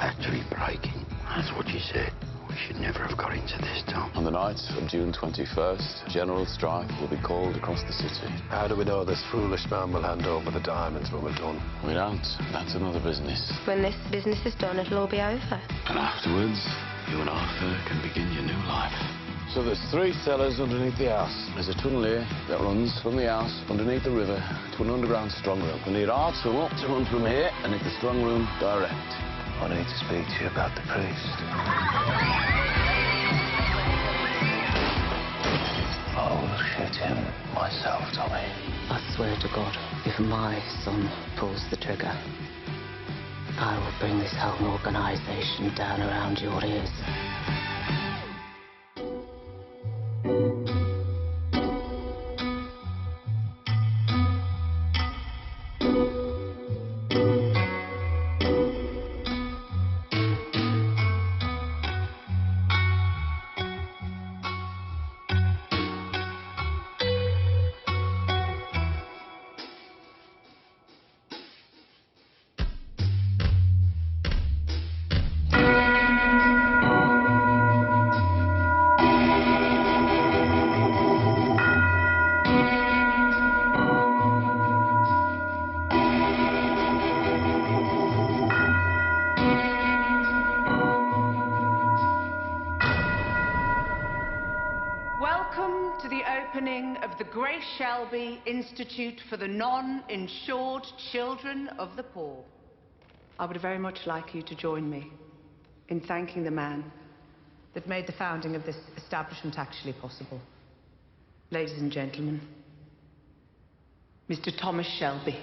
Factory breaking. That's what you said. We should never have got into this, Tom. On the night of June 21st, general strike will be called across the city. How do we know this foolish man will hand over the diamonds when we're done? We don't. That's another business. When this business is done, it'll all be over. And afterwards, you and Arthur can begin your new life. So there's 3 cellars underneath the house. There's a tunnel here that runs from the house underneath the river to an underground strong room. We need our tunnel to run from here and into the strong room direct. I need to speak to you about the priest. I will shoot him myself, Tommy. I swear to God, if my son pulls the trigger, I will bring this whole organisation down around your ears. Welcome to the opening of the Grace Shelby Institute for the Non-Insured Children of the Poor. I would very much like you to join me in thanking the man that made the founding of this establishment actually possible. Ladies and gentlemen, Mr. Thomas Shelby.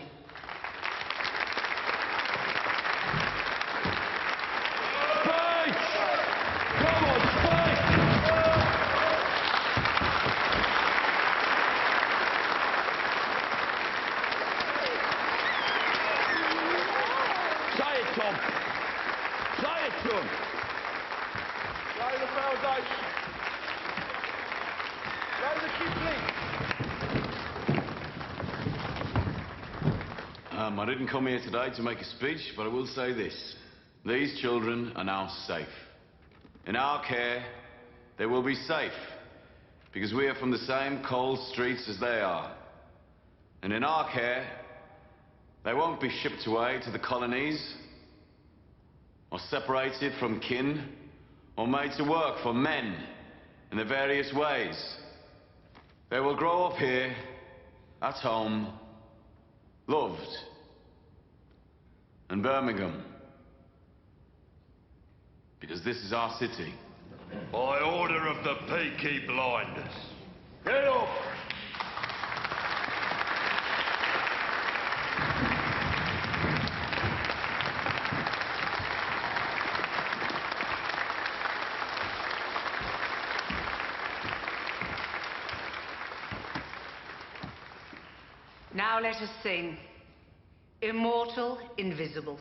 Tom. Say it to him. Say the foundation. Say the kidney. I didn't come here today to make a speech, but I will say this. These children are now safe. In our care, they will be safe, because we are from the same cold streets as they are. And in our care, they won't be shipped away to the colonies, or separated from kin, or made to work for men in the various ways. They will grow up here, at home, loved. And Birmingham, because this is our city. By order of the Peaky Blinders. Get up! Now let us sing Immortal, Invisible.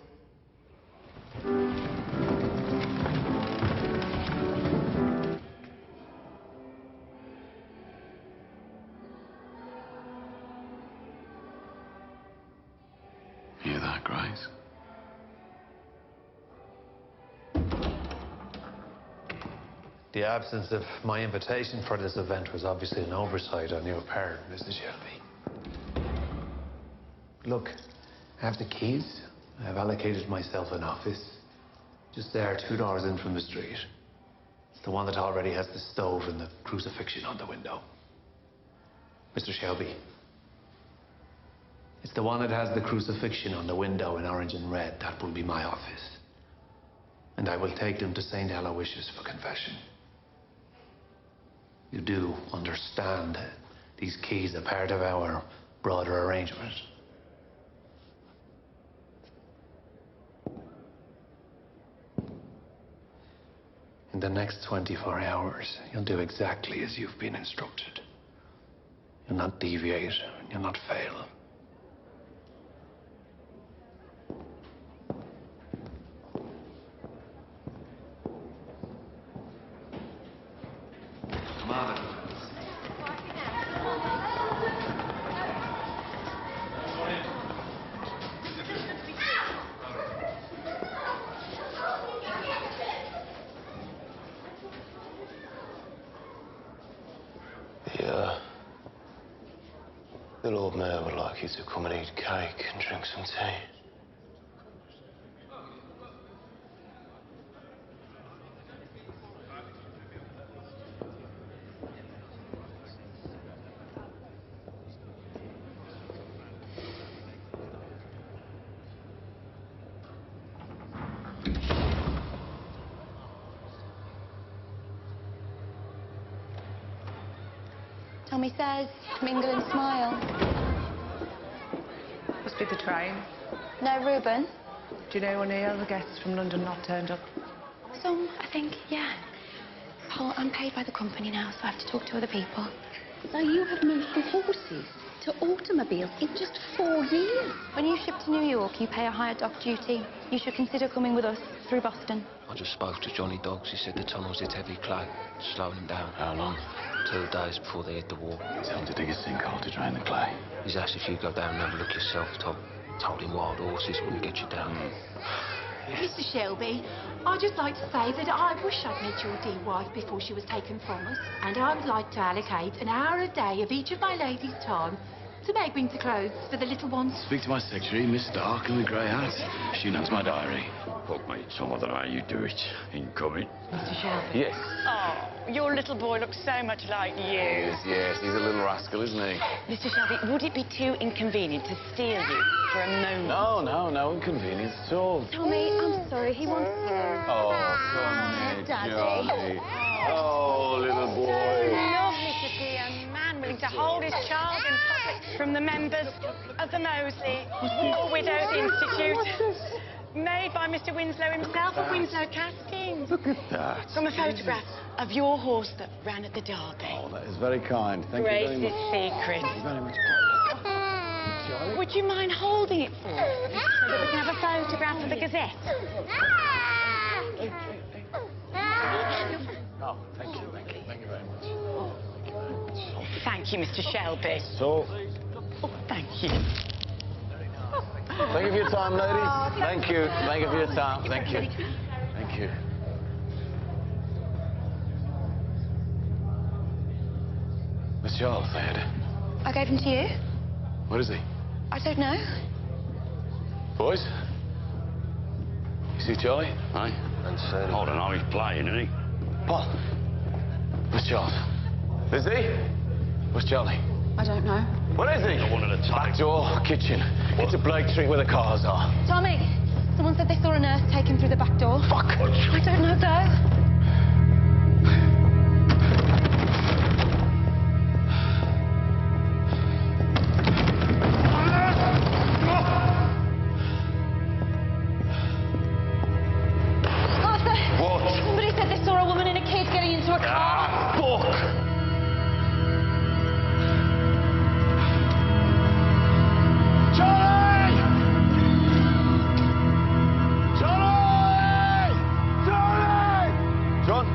Hear that, Grace? The absence of my invitation for this event was obviously an oversight on your part, Mrs. Shelby. Look, I have the keys. I've allocated myself an office. Just there, 2 doors in from the street. It's the one that already has the stove and the crucifixion on the window. Mr. Shelby. It's the one that has the crucifixion on the window in orange and red. That will be my office. And I will take them to St. Aloysius for confession. You do understand these keys are part of our broader arrangement. In the next 24 hours, you'll do exactly as you've been instructed. You'll not deviate, you'll not fail. Come on. The Lord Mayor would like you to come and eat cake and drink some tea. Tommy says, mingle and smile. Must be the train. No, Reuben? Do you know any other guests from London not turned up? Some, I think, yeah. Paul, I'm paid by the company now, so I have to talk to other people. So you have moved from horses to automobiles in just 4 years. When you ship to New York, you pay a higher dock duty. You should consider coming with us through Boston. I just spoke to Johnny Doggs. He said the tunnels hit heavy clay, slowing him down. How long? 2 days before they hit the wall. Tell him to dig a sinkhole to drain the clay. He's asked if you go down and have a look yourself, Tom. Told him wild horses wouldn't get you down. Mr. Shelby, I'd just like to say that I wish I'd met your dear wife before she was taken from us. And I would like to allocate an hour a day of each of my ladies' time to make winter clothes for the little ones. Speak to my secretary, Miss Dark in the grey hat. She knows my diary. Look, mate, some of the how you do it. Incoming. Mr. Shelby. Yes. Oh, your little boy looks so much like you. Yes, he's a little rascal, isn't he? Mr. Shelby, would it be too inconvenient to steal you for a moment? No inconvenience at all. Tommy, I'm sorry, he wants to. Oh, come here, Daddy. Johnny. Oh, little boy. Lovely to see a man willing to hold his child in public from the members of the Moseley War Widows Institute. Made by Mr. Winslow himself of Winslow Castings. Look at that. From a photograph of your horse that ran at the Derby. Oh, that is very kind. Thank you very Grace's much. secret. Thank you very much. Charlie? Would you mind holding it for us so that we can have a photograph for the Gazette? Oh, thank you very much. Thank you, Mr. Shelby. So, Oh, thank you. thank you for your time, ladies. Thank you. Thank you for your time. Thank you. Thank you. Miss Charles, I had. I gave him to you? Where is he? I don't know. Boys? You see Charlie? Aye? Hold on, now he's playing, isn't he? Paul. Miss Charles. Lizzie? Where's Charlie? I don't know. Where is he? Got one at a time. Back door, kitchen. Get to Blake Street where the cars are. Tommy, someone said they saw a nurse taken through the back door. Fuck! I don't know, though. Arthur! What? Somebody said they saw a woman and a kid getting into a car. Ah, fuck! Charlie! Charlie! Charlie! John?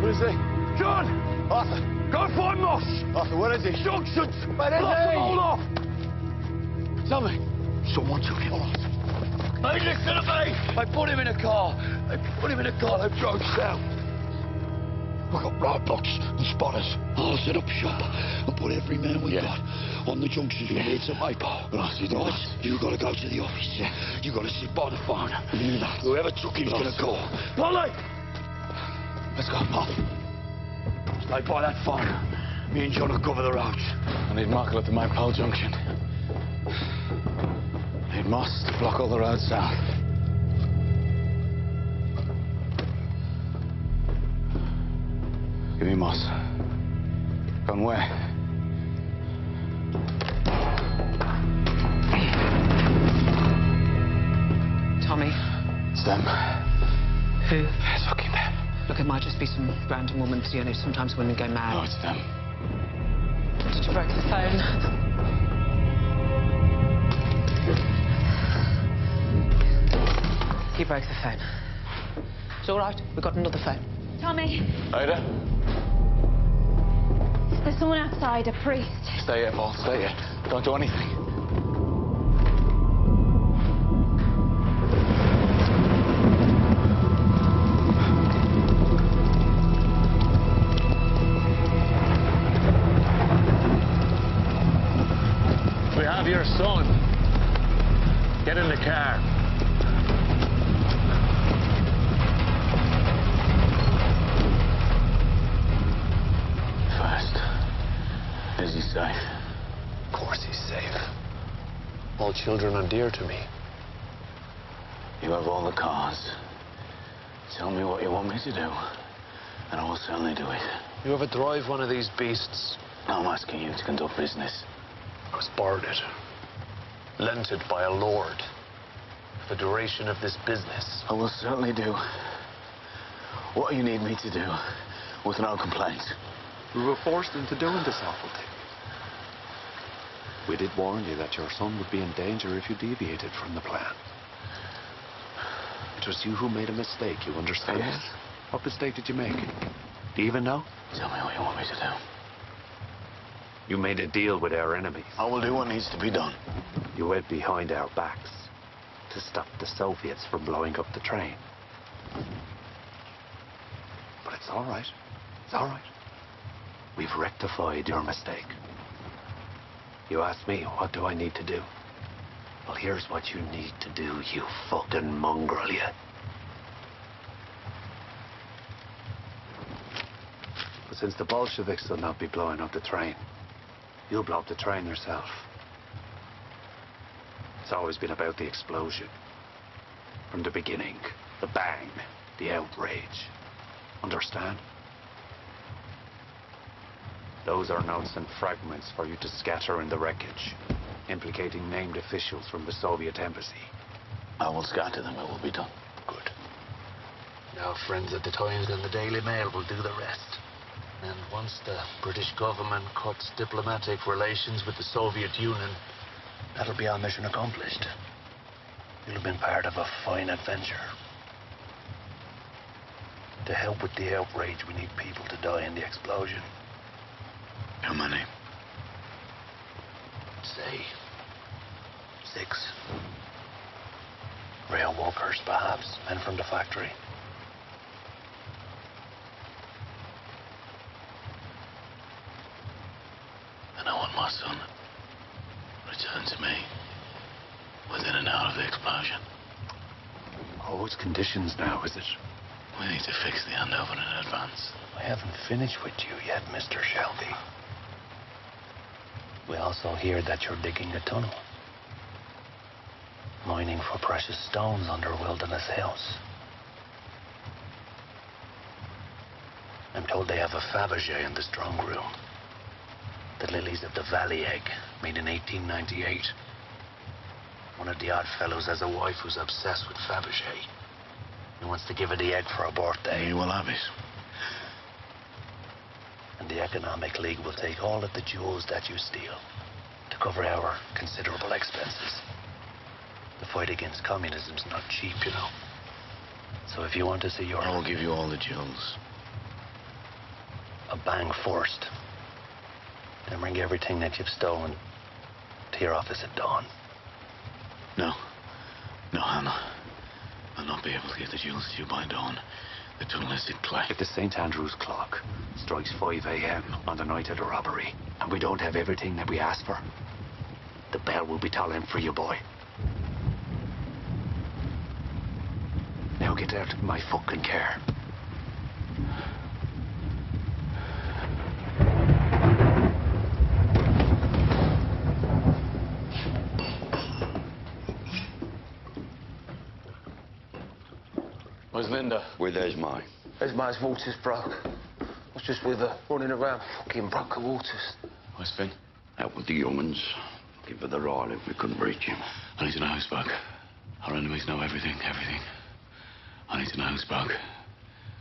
Where is he? John! Arthur! Go and find Moss! Arthur, where is he? Junctions! Where is Block them he? all off! Tell me. Someone took him. Hey, listen to me! They put him in a car. They put him in a car. They drove south. We've got roadblocks and spotters. I'll set up shop and put every man we got on the junctions with bits of paper. Right, you got to go to the office. You got to sit by the phone. Whoever took him's going to call. Polly! Let's go. Stay by that phone. Me and John will cover the roads. I need Michael at the Maypole Junction. I need Moss to block all the roads south. Give me Moss. Gone where? Tommy, It's them. who? It's fucking them. Look, it might just be some random woman. You know, sometimes women go mad. No, it's them. Did you break the phone? He broke the phone. It's all right. We've got another phone. Tommy, Ada? there's someone outside, a priest. Stay here, Paul. Stay here. Don't do anything. car. First, is he safe? Of course he's safe. All children are dear to me. You have all the cars. Tell me what you want me to do, and I will certainly do it. You ever drive one of these beasts? I'm asking you to conduct business. I was borrowed it. Lent it by a lord. For the duration of this business. I will certainly do what you need me to do, with no complaint. We were forced into doing this awful thing. We did warn you that your son would be in danger if you deviated from the plan. It was you who made a mistake, you understand? Yes. What mistake did you make? Do you even know? Tell me what you want me to do. You made a deal with our enemies. I will do what needs to be done. You went behind our backs to stop the Soviets from blowing up the train. But it's all right. It's all right. We've rectified your mistake. You asked me, what do I need to do? Well, here's what you need to do, you fucking mongrel, you. But since the Bolsheviks will not be blowing up the train, you'll blow up the train yourself. It's always been about the explosion. From the beginning, the bang, the outrage. Understand? Those are notes and fragments for you to scatter in the wreckage, implicating named officials from the Soviet embassy. I will scatter them. It will be done. Good. Now friends at the Times and the Daily Mail will do the rest. And once the British government cuts diplomatic relations with the Soviet Union, that'll be our mission accomplished. You'll have been part of a fine adventure. To help with the outrage, we need people to die in the explosion. How many? Say, 6. Rail workers, perhaps, men from the factory. And I want my son returned to me within an hour of the explosion. Oh, it's conditions now, is it? We need to fix the handover in advance. I haven't finished with you yet, Mr. Shelby. We also hear that you're digging a tunnel. Mining for precious stones under Wilderness House. I'm told they have a Fabergé in the strong room. The lilies of the valley egg, made in 1898. One of the odd fellows has a wife who's obsessed with Fabergé. He wants to give her the egg for her birthday. You will have it. And the Economic League will take all of the jewels that you steal to cover our considerable expenses. The fight against communism's not cheap, you know. So if you want to see your... I will give you all the jewels. A bang first. Then bring everything that you've stolen to your office at dawn. No. No, Hannah. I'll not be able to get the jewels to you by dawn. The tunnel is in clay. If the St. Andrew's clock strikes 5 a.m. on the night of the robbery, and we don't have everything that we asked for, the bell will be tolling for you, boy. Now get out of my fucking car. Where's Linda? With Esme. Esme's water's broke. I was just with her, running around, fucking broke her waters. Where's Finn? Out with the young'uns. Looking for the ride if we couldn't reach him. I need to know who spoke. Our enemies know everything. I need to know who spoke.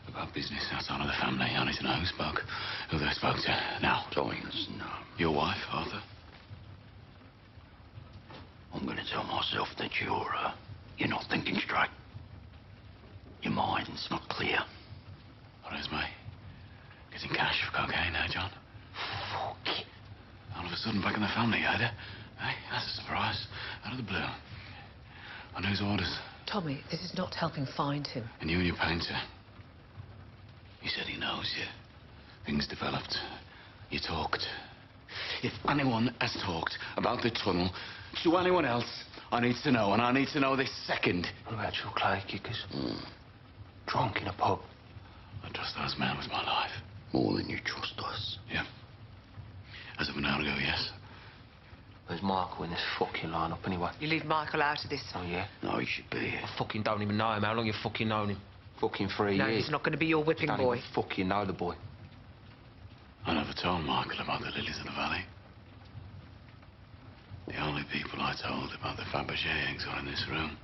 About business outside of the family. I need to know who spoke. Who they spoke to. Now. Times, no. Your wife, Arthur? I'm going to tell myself that you're not thinking straight. Your mind's not clear. What is me? Getting cash for cocaine now, John? Fuck. All of a sudden back in the family, had it? Hey, that's a surprise. Out of the blue. On whose orders? Tommy, this is not helping find him. And you and your painter. He said he knows you. Things developed. You talked. If anyone has talked about the tunnel, To anyone else, I need to know, and I need to know this second. What about your clay kickers? Drunk in a pub. I trust those men with my life. More than you trust us. Yeah. As of an hour ago, yes. Where's Michael in this fucking line-up anyway? You leave Michael out of this. Oh, yeah? No, he should be here. I fucking don't even know him. How long you fucking known him? Fucking 3 No, years. he's not going to be your whipping I don't boy. even fucking know the boy. I never told Michael about the lilies of the valley. The only people I told about the Fabergé eggs are in this room.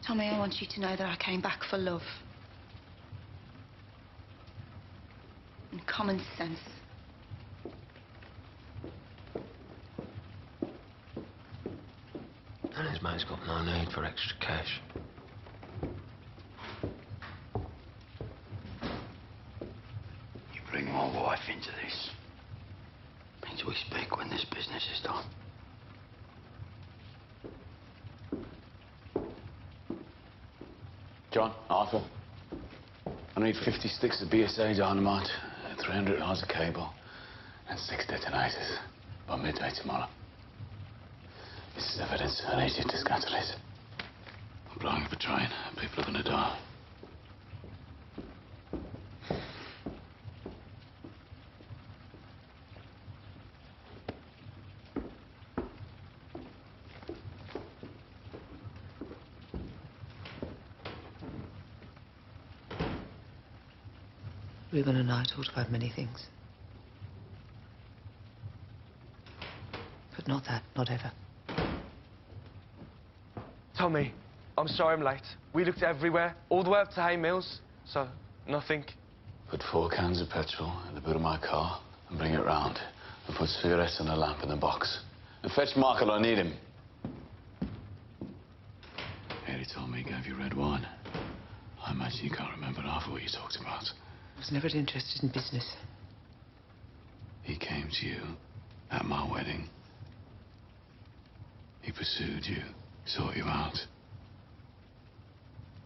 Tommy, I want you to know that I came back for love. And common sense. And his mate's got no need for extra cash. You bring my wife into this. Means we speak when this business is done. John, Arthur, I need 50 sticks of BSA dynamite, 300 yards of cable, and 6 detonators by midday tomorrow. This is evidence. I need you to scatter it. I'm blowing up a train. People are going to die. Reuben and I talked about many things. But not that, not ever. Tommy, I'm sorry I'm late. We looked everywhere, all the way up to Hay Mills, so nothing. Put 4 cans of petrol in the boot of my car and bring it round. And put cigarettes and a lamp in the box. And fetch Michael, I need him. Eddie told me he gave you red wine. I imagine you can't remember half of what you talked about. I was never interested in business. He came to you at my wedding. He pursued you, sought you out.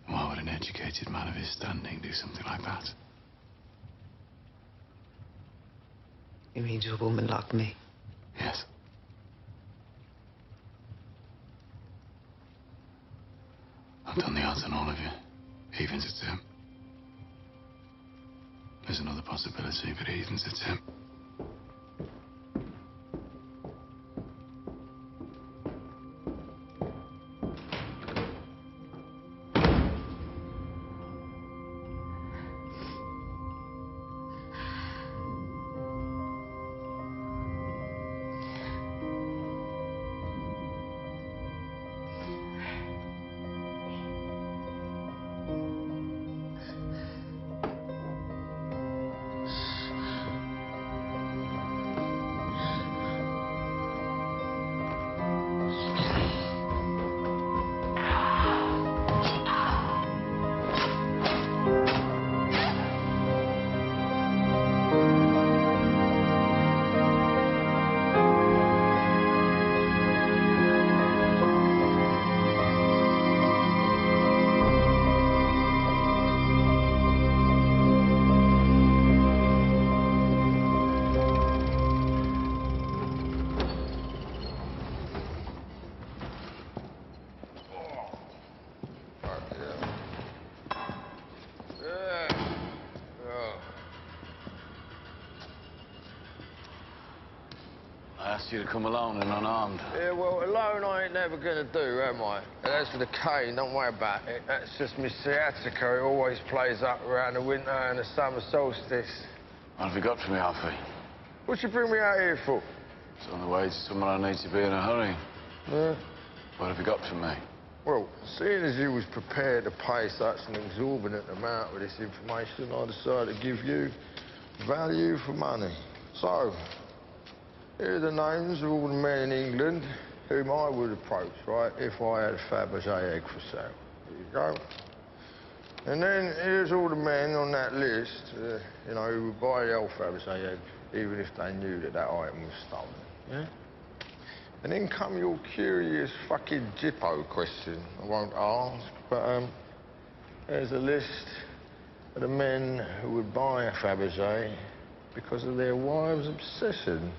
Why would an educated man of his standing do something like that? You mean to a woman like me? Yes. I've done the odds on all of you, even to Tim. There's another possibility, but even to Tim. I asked you to come alone and unarmed. Yeah, well, alone I ain't never gonna do, am I? And as for the cane, don't worry about it. That's just my sciatica. It always plays up around the winter and the summer solstice. What have you got for me, Alfie? What you bring me out here for? It's on the way to somewhere I need to be in a hurry. Yeah? What have you got for me? Well, seeing as you was prepared to pay such an exorbitant amount for this information, I decided to give you value for money. So, here are the names of all the men in England whom I would approach, right, if I had a Fabergé egg for sale. Here you go. And then here's all the men on that list, you know, who would buy the old Fabergé egg, even if they knew that that item was stolen, yeah? And then come your curious fucking Jippo question. I won't ask, but there's a list of the men who would buy a Fabergé because of their wives' obsession.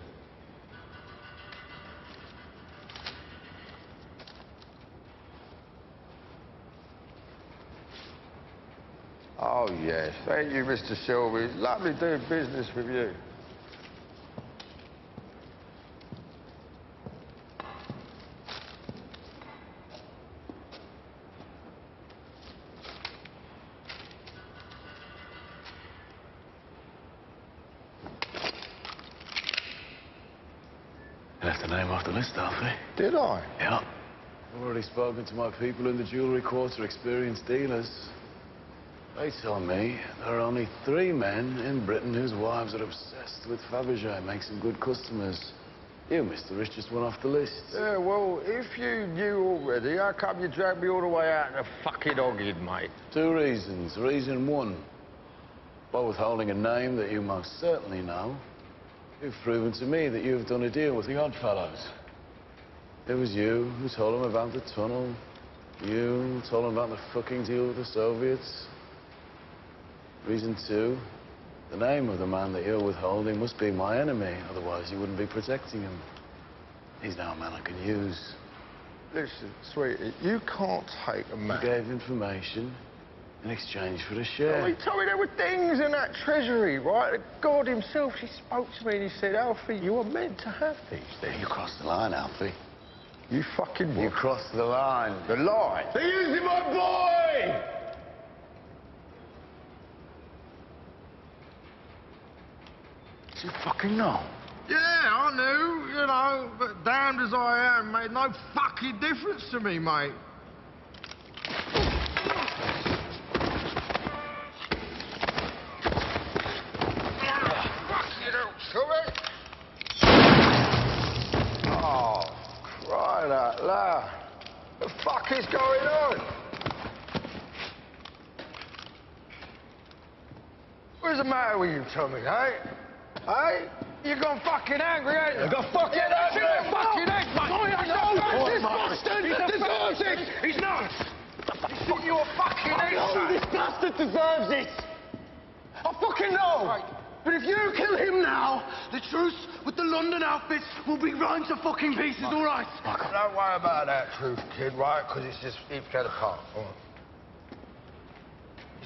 Oh, yes. Thank you, Mr. Shelby. It's lovely doing business with you. You left the name off the list, Alfie. Did I? Yeah. I've already spoken to my people in the jewellery quarter, experienced dealers. They tell me there are only 3 men in Britain whose wives are obsessed with Fabergé, makes them good customers. You, mister, is just one off the list. Yeah, well, if you knew already, how come you dragged me all the way out in the fucking hogging, mate? 2 reasons. Reason 1, by withholding a name that you most certainly know, you've proven to me that you've done a deal with the Oddfellows. It was you who told them about the tunnel. You told them about the fucking deal with the Soviets. Reason 2, the name of the man that you're withholding must be my enemy, otherwise you wouldn't be protecting him. He's now a man I can use. Listen, sweetie, you can't take a man. You gave information in exchange for a share. Oh, he told me there were things in that treasury, right? God himself, she spoke to me and he said, Alfie, you were meant to have these things. You crossed the line, Alfie. You fucking what? You crossed the line. The line? They're using my boy! Did you fucking know? Yeah, I knew, you know, but damned as I am, made no fucking difference to me, mate. Oh, crying out loud. What the fuck is going on? What's the matter with you, Tommy, eh? Hey? You gone fucking angry, ain't you? I got fucking angry. You're fucking angry, mate. No, This Mark. bastard deserves it. He's not. You're fucking No, this bastard deserves it. I fucking know. Right. But if you kill him now, the truce with the London outfits will be run to fucking pieces, all right? Don't worry about that truth, kid, right? Because it's just keeps going apart. All right.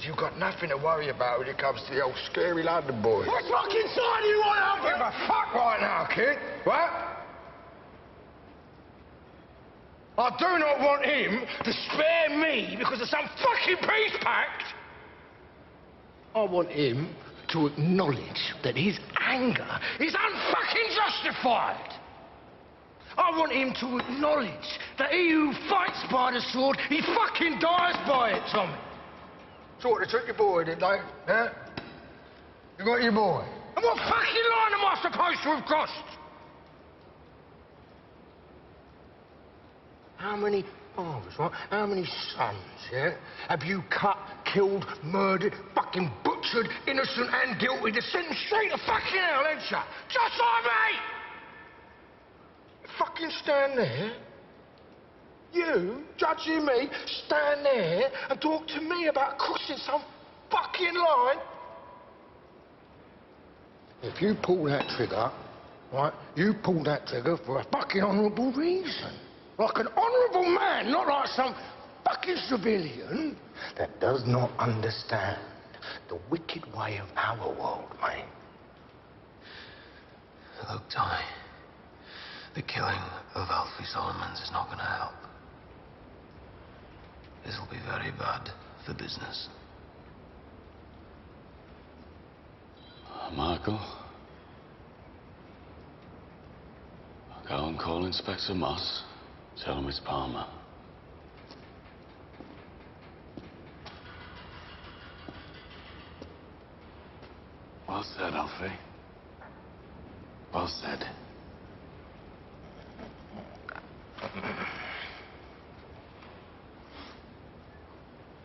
You've got nothing to worry about when it comes to the old scary London boy. What fucking side do you want out Give a fuck right now, kid. What? I do not want him to spare me because of some fucking peace pact. I want him to acknowledge that his anger is unfucking justified. I want him to acknowledge that he who fights by the sword, he fucking dies by it, Tommy. So what, they took your boy, did they? Huh? You got your boy. And what fucking line am I supposed to have crossed? How many fathers, right? How many sons, yeah? Have you cut, killed, murdered, fucking butchered, innocent and guilty, to send them straight to fucking hell, ain't you? Just like me! Fucking stand there. You, judging me, stand there and talk to me about crossing some fucking line. If you pull that trigger, right, you pull that trigger for a fucking honourable reason. Like an honourable man, not like some fucking civilian that does not understand the wicked way of our world, mate. Look, Tommy, the killing of Alfie Solomons is not going to help. This will be very bad for business. Michael, go and call Inspector Moss. Tell him it's Palmer. Well said, Alfie. Well said.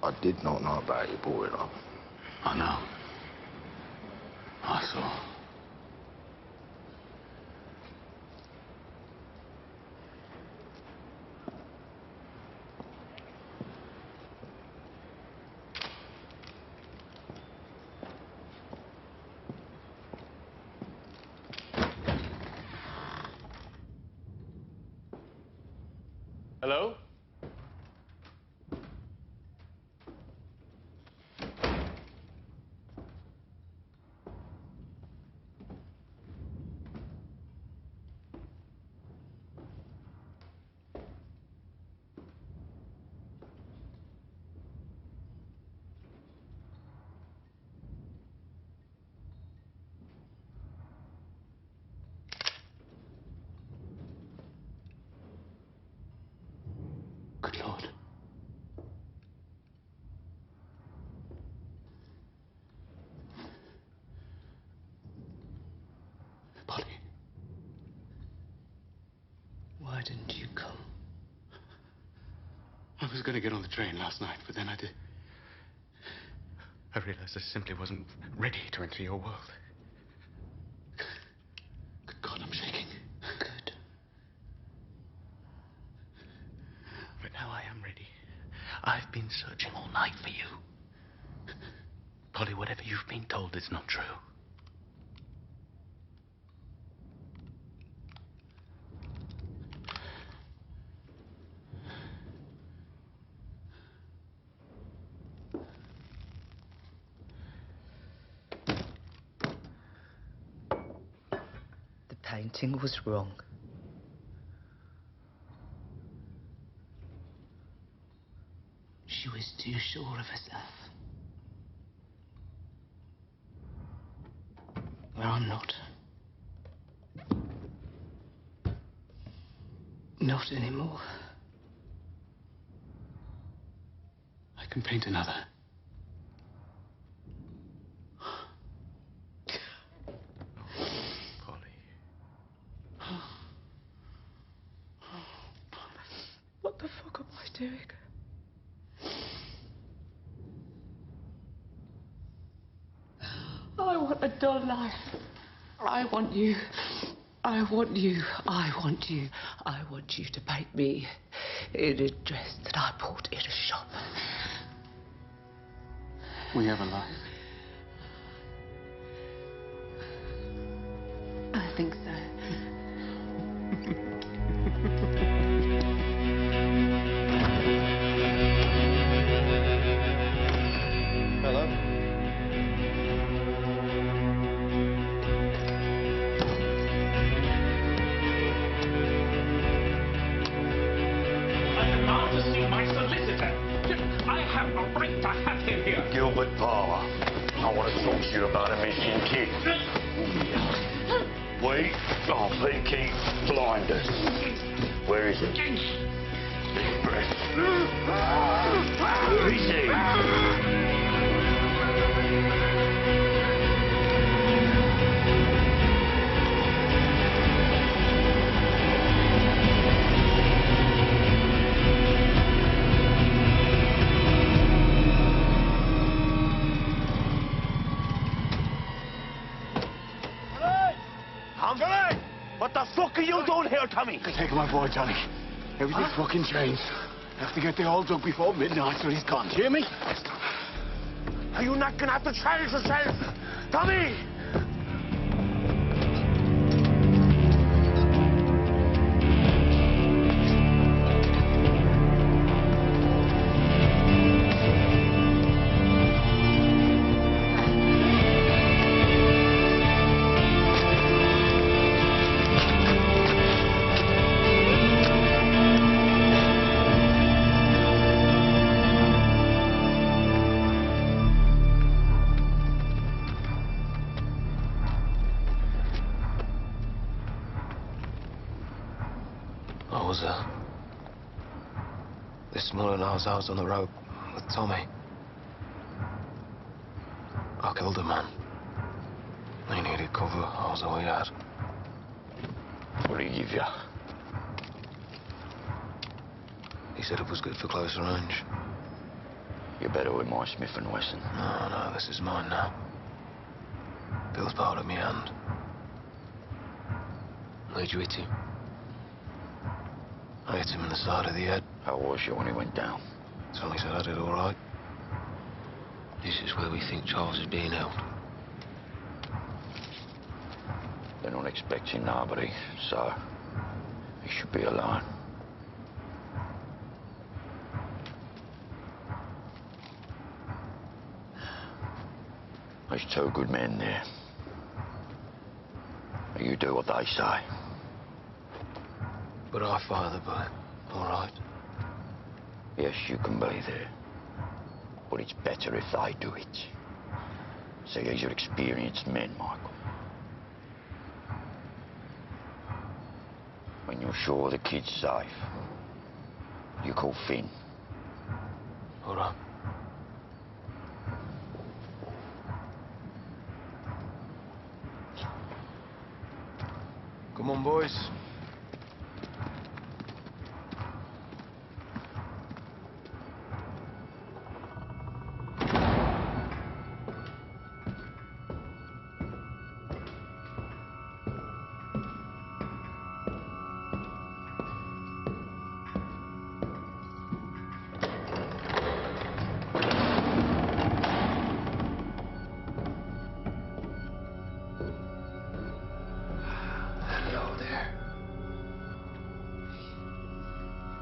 I did not know about your boy, though. I know. I saw. Hello? Good Lord. Polly. Why didn't you come? I was going to get on the train last night, but then I realized I simply wasn't ready to enter your world. Good God, I'm shaking. Good. But now I am ready. I've been searching all night for you. Polly, whatever you've been told is not true. The painting was wrong. She was too sure of herself. Well, I'm not. Not anymore. I can paint another. What the fuck am I doing? I want a dull life. I want you. I want you. I want you. I want you to paint me in a dress that I bought in a shop. We have a life. I think so. Hello? I demand to see my solicitor. I have a right to have him here. Gilbert Parler. I want to talk to you about a missing kid. We are Peaky Blinders. Where is it? Deep breath. Where is he? Tommy! What the fuck are you doing here, Tommy? Take my boy, Johnny. Everything's fucking changed. Have to get the hole dug before midnight, so he's gone. Do you hear me? Are you not gonna have to change yourself? Tommy! I was, this morning I was on the road with Tommy. I killed a man. He needed cover. I was all he had. What did he give you? He said it was good for close range. You're better with my Smith & Wesson. No, this is mine now. Bill's part of me hand. Where'd you hit him? I hit him in the side of the head. How was you when he went down? Tommy said I did all right. This is where we think Charles is being held. They're not expecting nobody, so he should be alone. There's two good men there. You do what they say. But I fire the bullet, all right? Yes, you can be there. But it's better if they do it. See, these are experienced men, Michael. When you're sure the kid's safe, you call Finn. All right. Come on, boys. Hello there.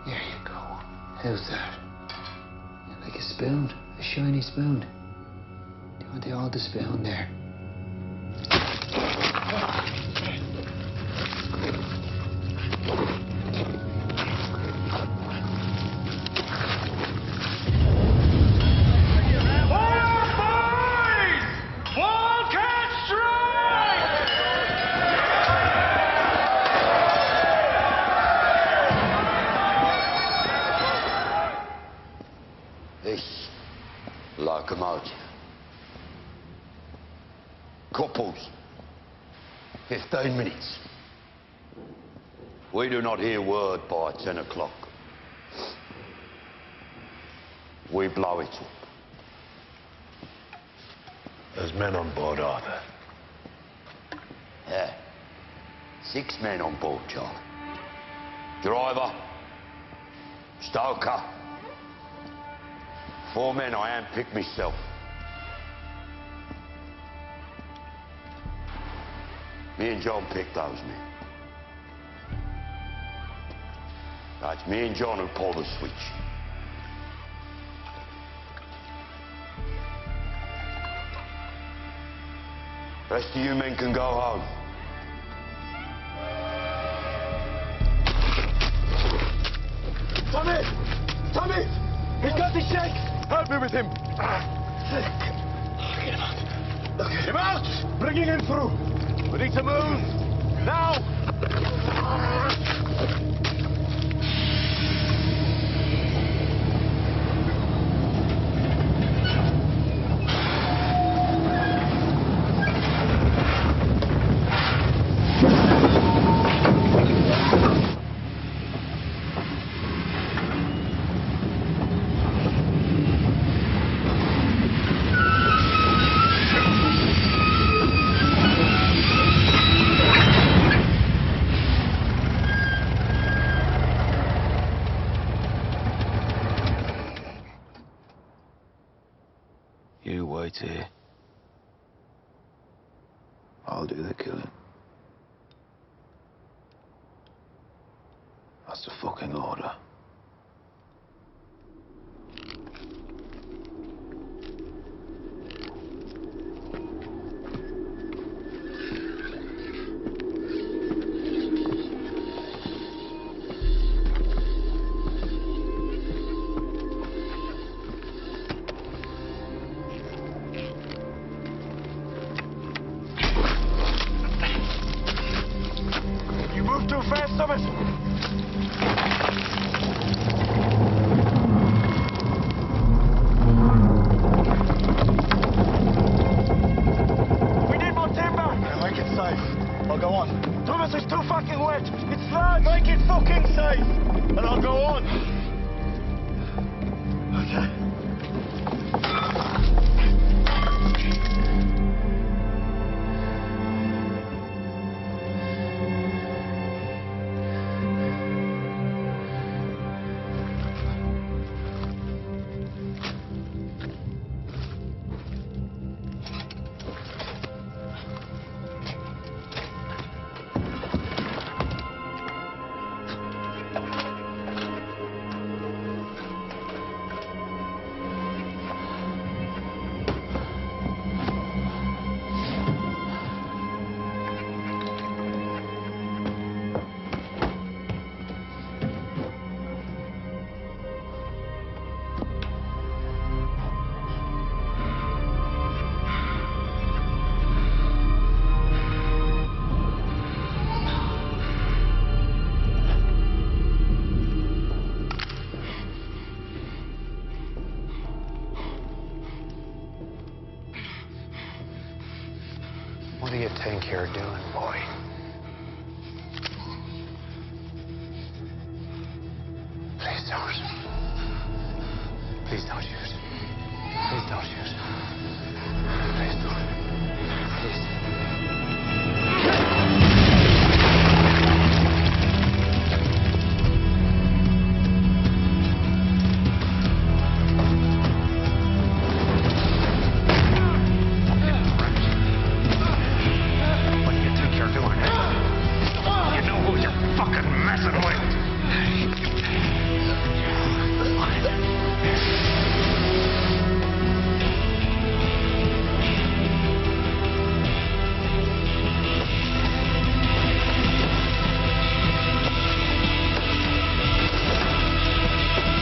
Here you go. How's that? Like a spoon, a shiny spoon. Do you want the oldest spoon there? This locomotive. Couples. 15 minutes. We do not hear word by 10 o'clock. We blow it up. There's men on board, Arthur. Yeah. 6 men on board, Charlie. Driver. Stoker. 4 men I handpicked myself. Me and John picked those men. It's me and John who pull the switch. Rest of you men can go home. Tommy! Tommy! He's got the shakes! Help me with him! Get him out. Get him out! Bringing him through! We need to move! Now! You wait here. I'll do the killing. That's the fucking order. You move too fast, Thomas! We need more timber! Yeah, make it safe. I'll go on. Thomas, it's too fucking wet! It's sludge! Make it fucking safe! And I'll go on. Okay. think you're doing, boy? Please don't. Please don't shoot. Please don't shoot. Please don't. Please. What do you think you're doing, eh? You know who you're fucking messing with?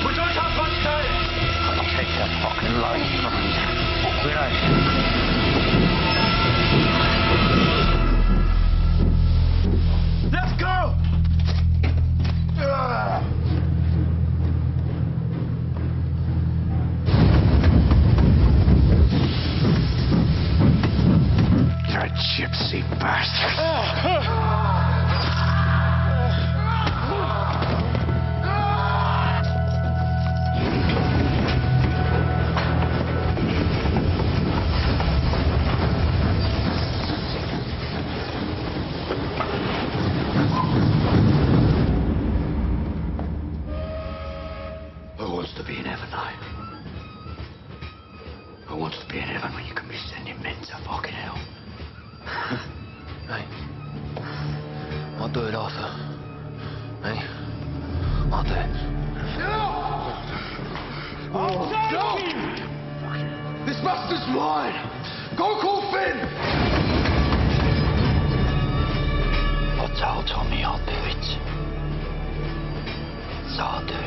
We don't have much time. I'll take that fucking life from you. Will I? Let's go! You're a gypsy bastard. Who wants to be in heaven now? Who wants to be in heaven when you can be sending men to fucking hell? Hey. I'll do it also. Hey. I'll do it. I'll take him! This bastard's mine! Go call Finn! I told Tommy I'll do it. So I'll do it.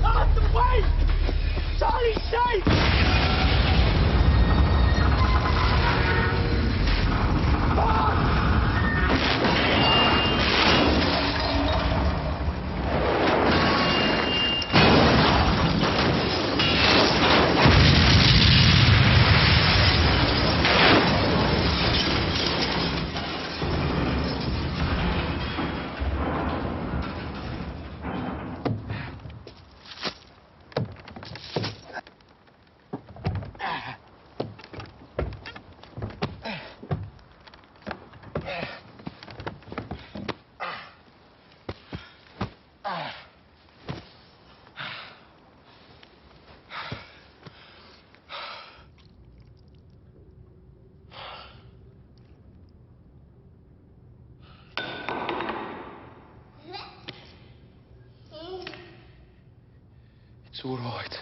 Out the way! Charlie's safe! It's all right.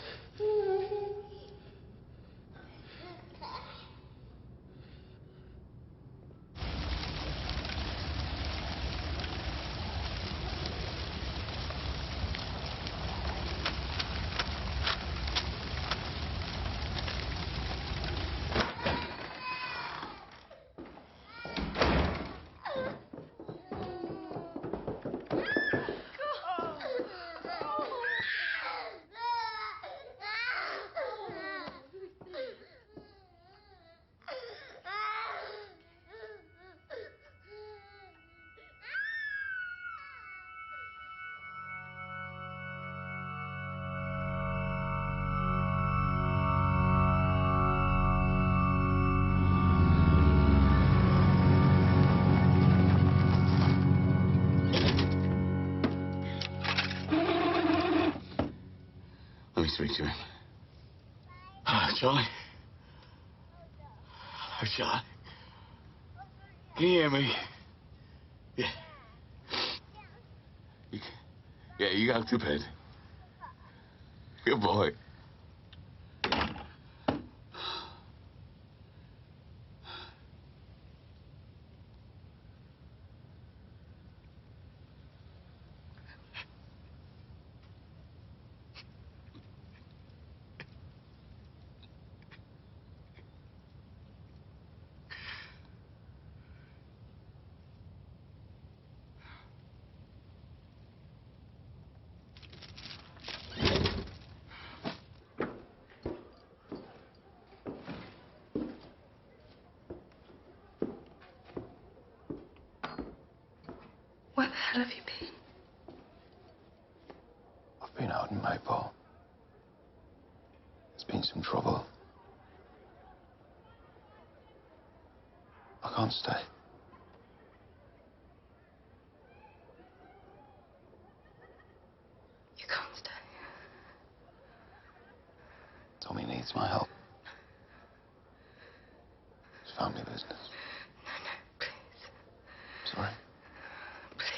Let me speak to him. Charlie? Oh, Charlie. Can you hear me? Yeah. You go to bed. Good boy. hell have you been? I've been out in Maypole. There's been some trouble. I can't stay. You can't stay. Tommy needs my help. It's family business. No, please. Sorry. Please.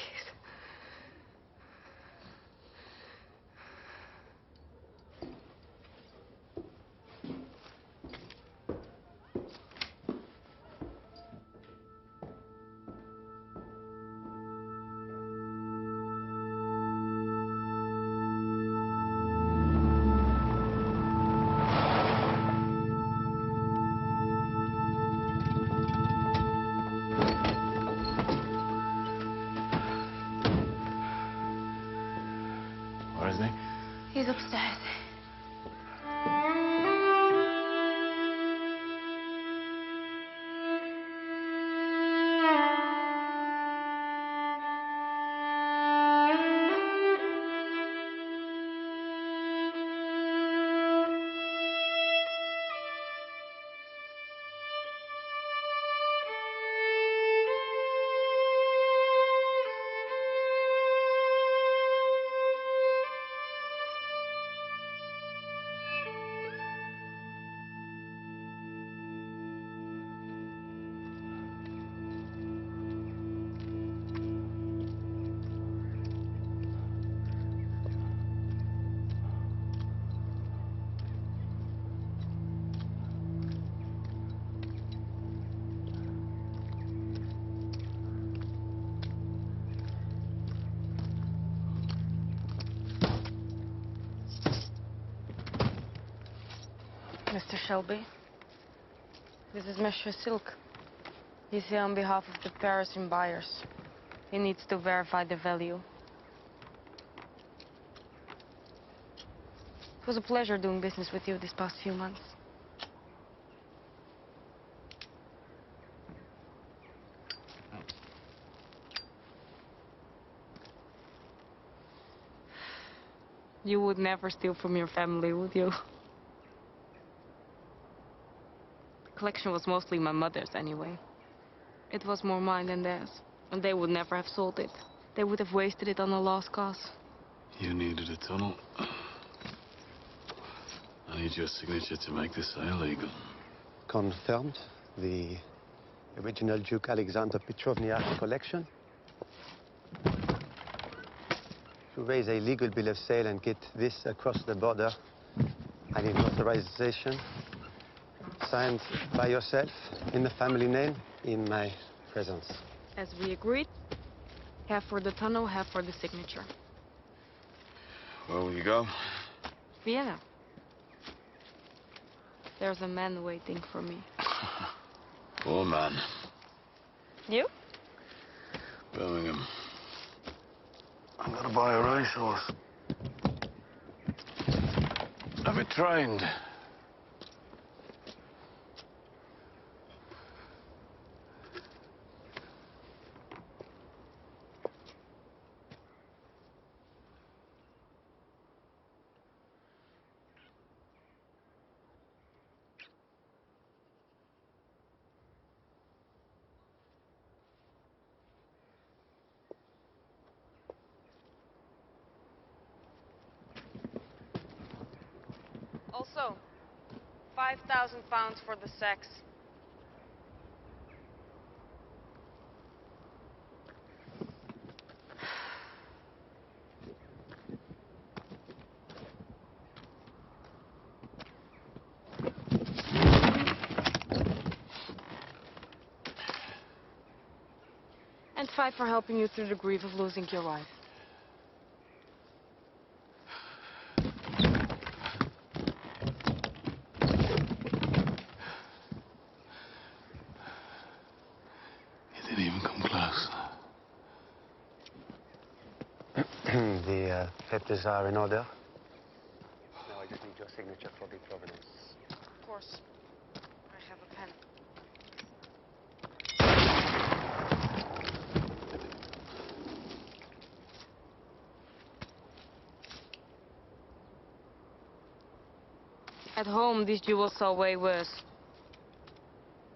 Where is he? He's upstairs. Mr. Shelby, this is Monsieur Silk. He's here on behalf of the Parisian buyers. He needs to verify the value. It was a pleasure doing business with you these past few months. You would never steal from your family, would you? The collection was mostly my mother's anyway. It was more mine than theirs, and they would never have sold it. They would have wasted it on a lost cause. You needed a tunnel. I need your signature to make the sale legal. Confirmed. The original Duke Alexander Petrovny art collection. To raise a legal bill of sale and get this across the border, I need authorization signed by yourself in the family name in my presence. As we agreed, half for the tunnel, half for the signature. Where will you go? Vienna. There's a man waiting for me. Poor man. You? Birmingham. I'm gonna buy a racehorse. Have it trained. Also, 5,000 pounds for the sex. And 5 for helping you through the grief of losing your wife. Didn't even come close. The papers are in order. Now I just need your signature for the provenance. Of course. I have a pen. At home, these jewels are way worse.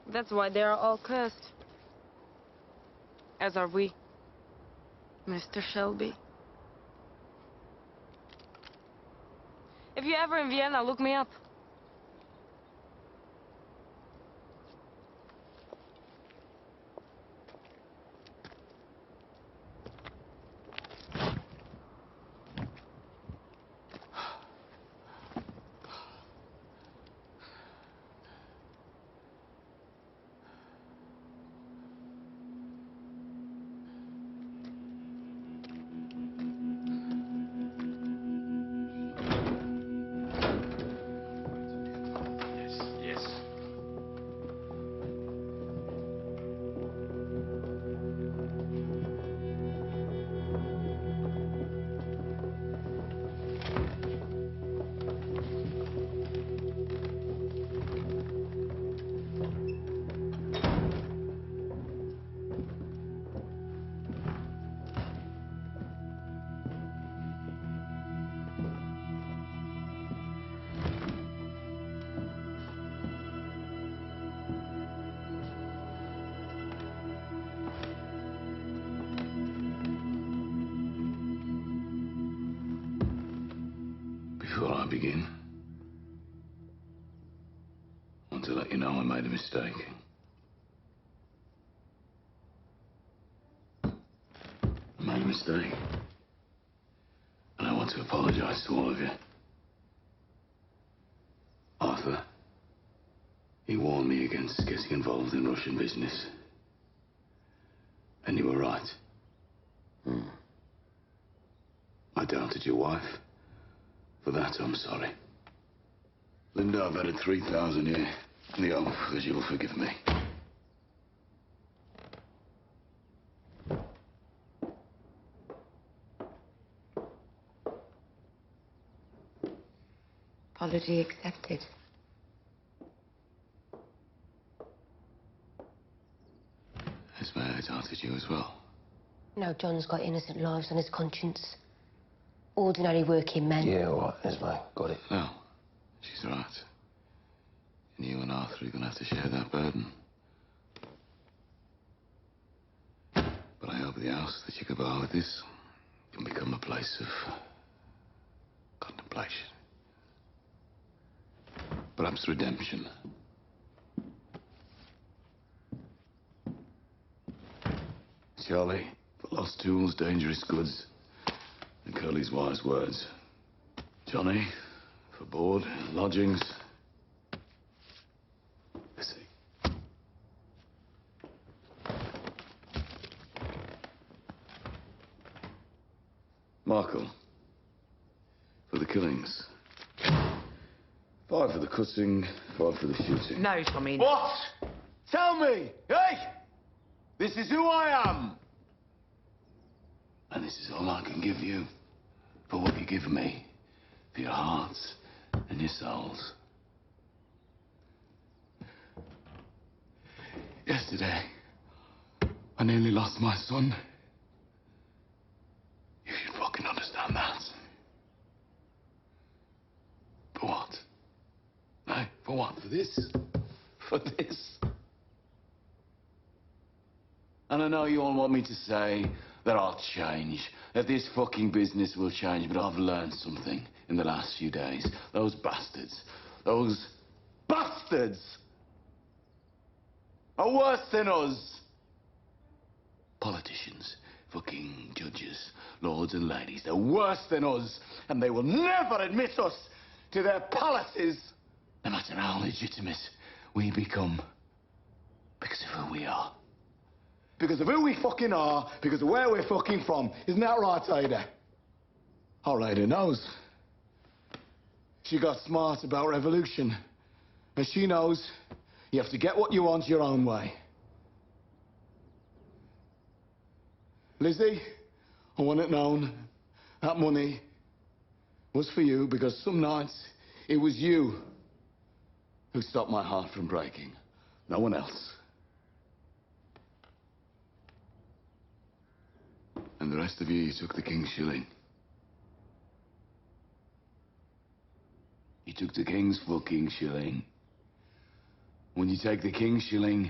That's why they are all cursed. As are we, Mr. Shelby. If you're ever in Vienna, look me up. Before I begin, I want to let you know I made a mistake. I made a mistake. And I want to apologize to all of you. Arthur, he warned me against getting involved in Russian business. And you were right. I doubted your wife. For that, I'm sorry. Linda, I've added 3,000 here in the hope that you'll forgive me. Apology accepted. Esme, I doubted you as well. No, John's got innocent lives on his conscience. Ordinary working men. Yeah, all right, Esme, got it. No, she's right. And you and Arthur are going to have to share that burden. But I hope the house that you could buy with this can become a place of contemplation. Perhaps redemption. Charlie, for lost tools, dangerous goods, and Curly's wise words. Johnny, for board, lodgings. Lizzie. Marco, for the killings. 5 for the cutting, 5 for the shooting. No, Tommy. What? Tell me! Hey! This is who I am! And this is all I can give you for what you give me, for your hearts and your souls. Yesterday, I nearly lost my son. You should fucking understand that. For what? No, for what? For this? For this? And I know you all want me to say that I'll change, that this fucking business will change, but I've learned something in the last few days. Those bastards are worse than us. Politicians, fucking judges, lords and ladies, they're worse than us, and they will never admit us to their palaces, no matter how legitimate we become, because of who we are. Because of who we fucking are, because of where we're fucking from. Isn't that right, Ada? Our Ada knows. She got smart about revolution. And she knows you have to get what you want your own way. Lizzie, I want it known that money was for you because some nights it was you who stopped my heart from breaking. No one else. And the rest of you took the king's shilling. You You took the king's fucking shilling. When you take the king's shilling,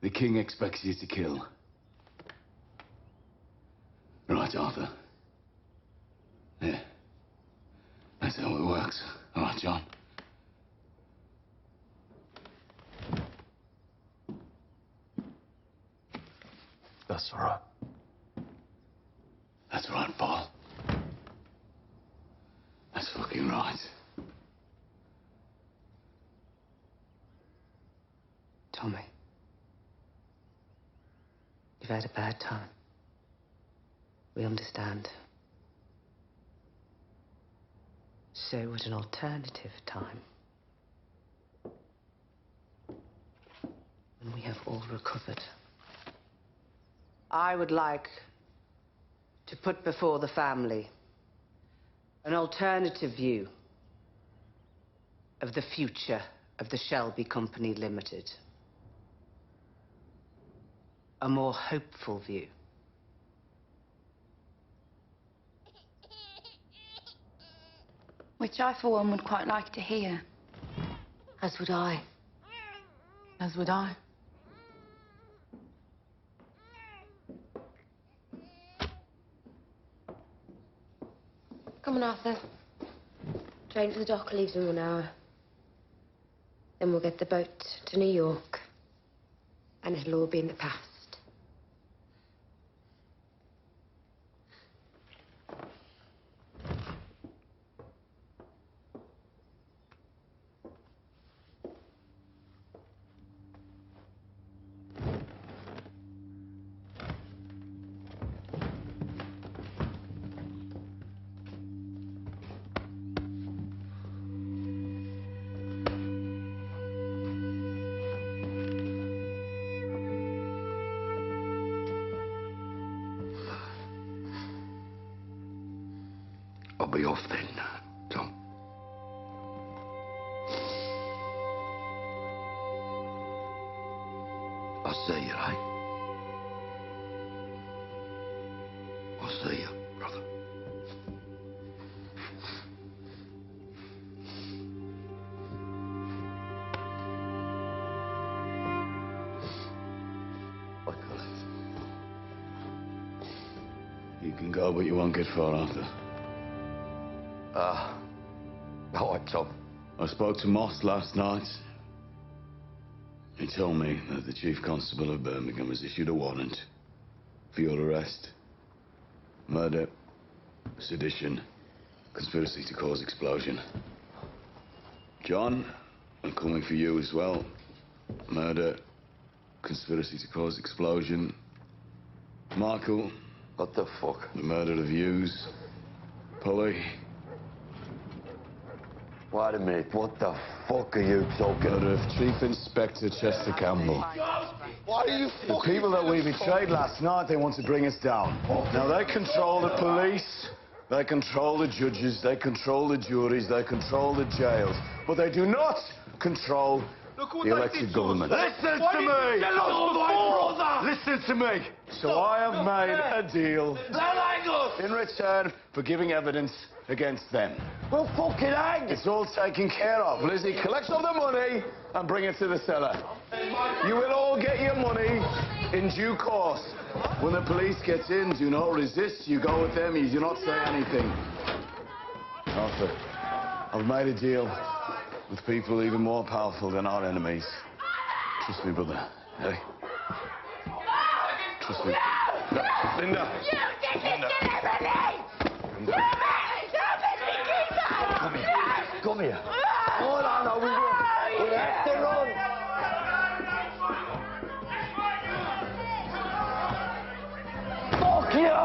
the king expects you to kill. Right, Arthur? Yeah. That's how it works. All right, John. That's all right. That's right, Paul. That's fucking right. Tommy, you've had a bad time. We understand. So would an alternative time. When we have all recovered. I would like to put before the family an alternative view of the future of the Shelby Company Limited. A more hopeful view. Which I, for one, would quite like to hear. As would I. As would I. Come on, Arthur. Train to the dock leaves in 1 hour. Then we'll get the boat to New York. And it'll all be in the past. I'll be off then, Tom. I'll see you, eh? I'll see you, brother. You can go, but you won't get far, Arthur. All right, Tom. I spoke to Moss last night. He told me that the Chief Constable of Birmingham has issued a warrant for your arrest. Murder, sedition, conspiracy to cause explosion. John, I'm coming for you as well. Murder, conspiracy to cause explosion. Michael. What the fuck? The murder of Hughes. Polly. Wait a minute, what the fuck are you talking about? Murder of Chief Inspector Chester Campbell. Why are you The fucking... people that we betrayed last night, they want to bring us down. Now, they control the police, they control the judges, they control the juries, they control the jails. But they do not control the elected government. Listen to me! Listen to me! So I have made a deal in return for giving evidence against them. Well, fucking hang! It's all taken care of. Lizzie, collect all the money and bring it to the cellar. You will all get your money in due course. When the police gets in, do not resist. You go with them, you do not say anything. Arthur, I've made a deal with people even more powerful than our enemies. Trust me, brother. Hey? Trust me. No, Linda! You did this deliberately! Linda. Come here. Come here. Oh, no, we have to run. Fuck you!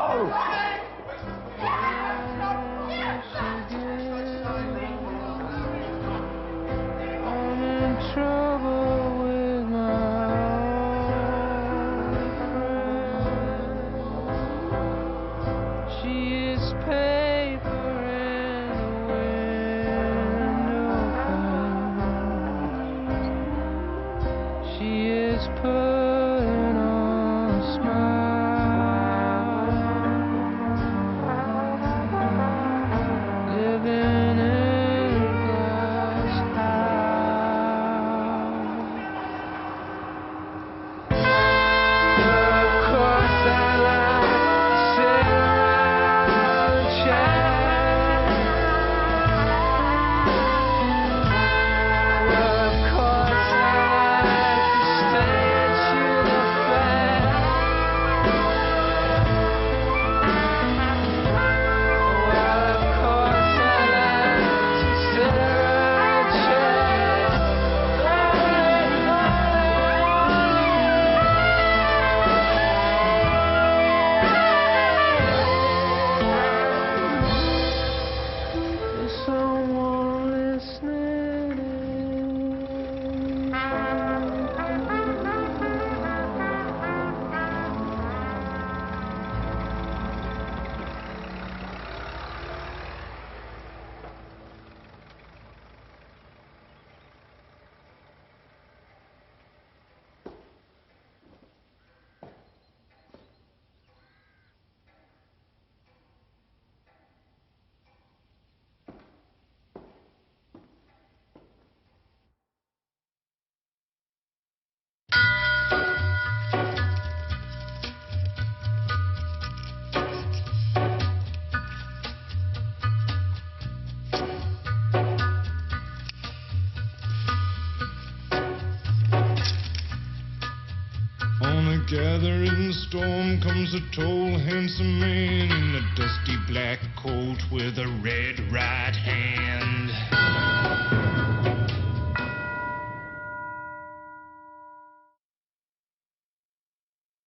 I'm in trouble with my friend. She is paper in a window pane. She is putting on a smile. gathering storm comes a tall, handsome man in a dusty black coat with a red right hand.